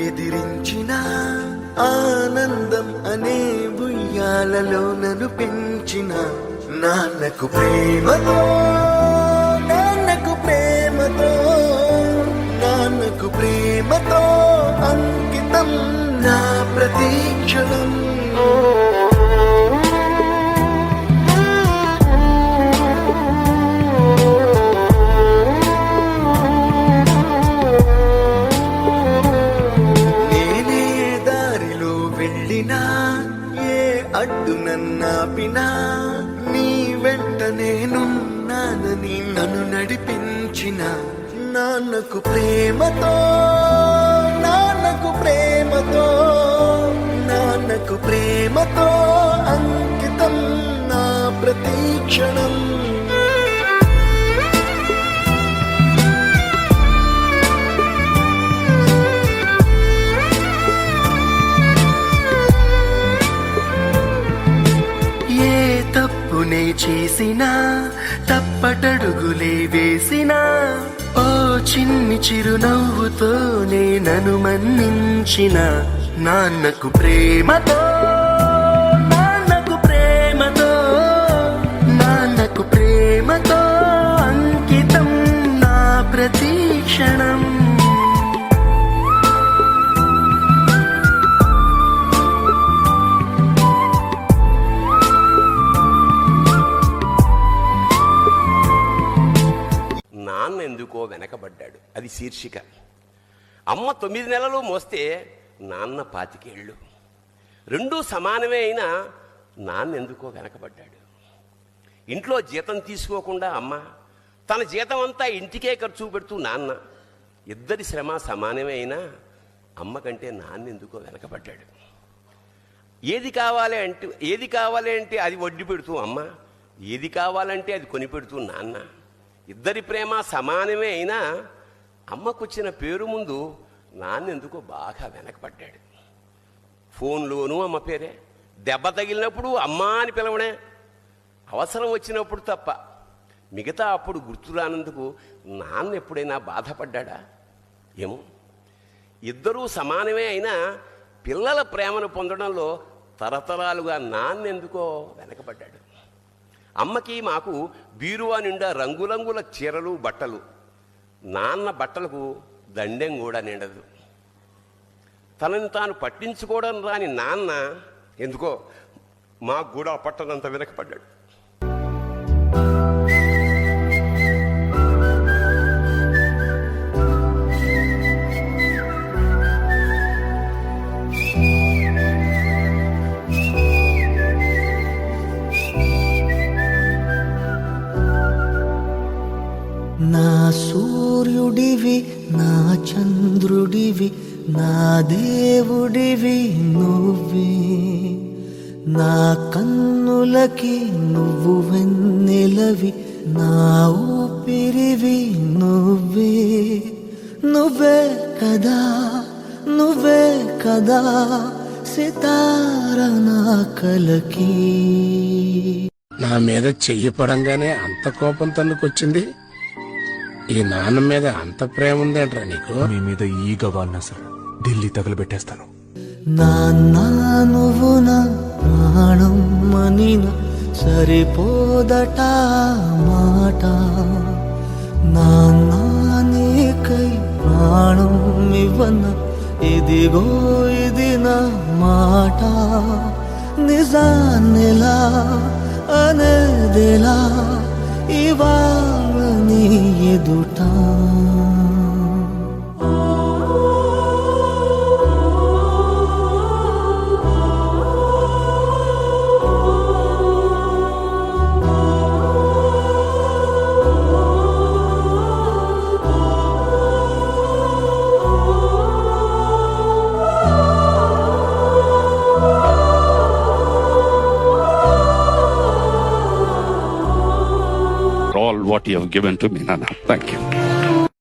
ఎదిరించిన ఆనందం అనే ఉయ్యాలలో నన్ను పెంచిన నాన్నకు ప్రేమతో నాన్నకు ప్రేమతో నాన్నకు ప్రేమతో అంకితం నా ప్రతీక్షణం. అడ్డు నన్నాపినా నీ వెంట నేనున్నానని నన్ను నడిపించిన నాన్నకు ప్రేమతో నాన్నకు ప్రేమతో నాన్నకు ప్రేమతో అంకితం నా ప్రతీక్షణం. నే చేసిన తప్పటడుగులే వేసిన ఓ చిన్ని చిరునవ్వుతో నన్ను మన్నించిన నాన్నకు ప్రేమతో నాన్నకు ప్రేమతో నాన్నకు ప్రేమతో అంకితం నా ప్రతీక్షణం. నాన్న ఎందుకో వెనకబడ్డాడు, అది శీర్షిక. అమ్మ 9 నెలలు మోస్తే నాన్న 25 ఏళ్ళు. రెండూ సమానమే అయినా నాన్న ఎందుకో వెనకబడ్డాడు. ఇంట్లో జీతం తీసుకోకుండా అమ్మ, తన జీతం అంతా ఇంటికే ఖర్చు పెడుతూ నాన్న, ఇద్దరి శ్రమ సమానమే అయినా అమ్మ కంటే నాన్న ఎందుకో వెనకబడ్డాడు. ఏది కావాలి అంటే అది వడ్డీ పెడుతూ అమ్మ, ఏది కావాలంటే అది కొని పెడుతూ నాన్న. ఇద్దరి ప్రేమ సమానమే అయినా అమ్మకొచ్చిన పేరు ముందు నాన్నెందుకో బాగా వెనకబడ్డాడు. ఫోన్లోనూ అమ్మ పేరే, దెబ్బ తగిలినప్పుడు అమ్మ అని పిలవడే, అవసరం వచ్చినప్పుడు తప్ప మిగతా అప్పుడు గుర్తురానందుకు నాన్న ఎప్పుడైనా బాధపడ్డా ఏమో. ఇద్దరూ సమానమే అయినా పిల్లల ప్రేమను పొందడంలో తరతరాలుగా నాన్నెందుకో వెనకబడ్డాడు. అమ్మకి మాకు బీరువా నిండా రంగురంగుల చీరలు బట్టలు, నాన్న బట్టలకు దండెం కూడా నిండదు. తనని తాను పట్టించుకోవడం రాని నాన్న ఎందుకో మాకు కూడా పట్టనంత వెనకపడ్డాడు. నా సూర్యుడివి నా చంద్రుడివి నా దేవుడివి నువ్వే, నా కన్నులకి నువ్వు వెన్నెలవి నా ఊపిరివి నువ్వే. నువ్వే కదా నువ్వే కదా సితార నా కలకి. నా మీద చెయ్యి పడంగానే అంత కోపం తన్నుకొచ్చింది. ఈ నాన్న మీద అంత ప్రేమ ఉందేంట్రా నీకు? మీ మీద ఈగ వాడినా సార్ ఢిల్లీ తగలబెట్టేస్తాను. నాన్న నువ్వు నా ప్రాణం మనిన సరిపోదట మాట. నాన్న నీకై ప్రాణం ఇవ్వన ఇదిగో ఇది నా మాట. నిజాన్నిలా అనేదిలా ఇవాళ నీ ఎదుట. All what you have given to me, Nana. Thank you.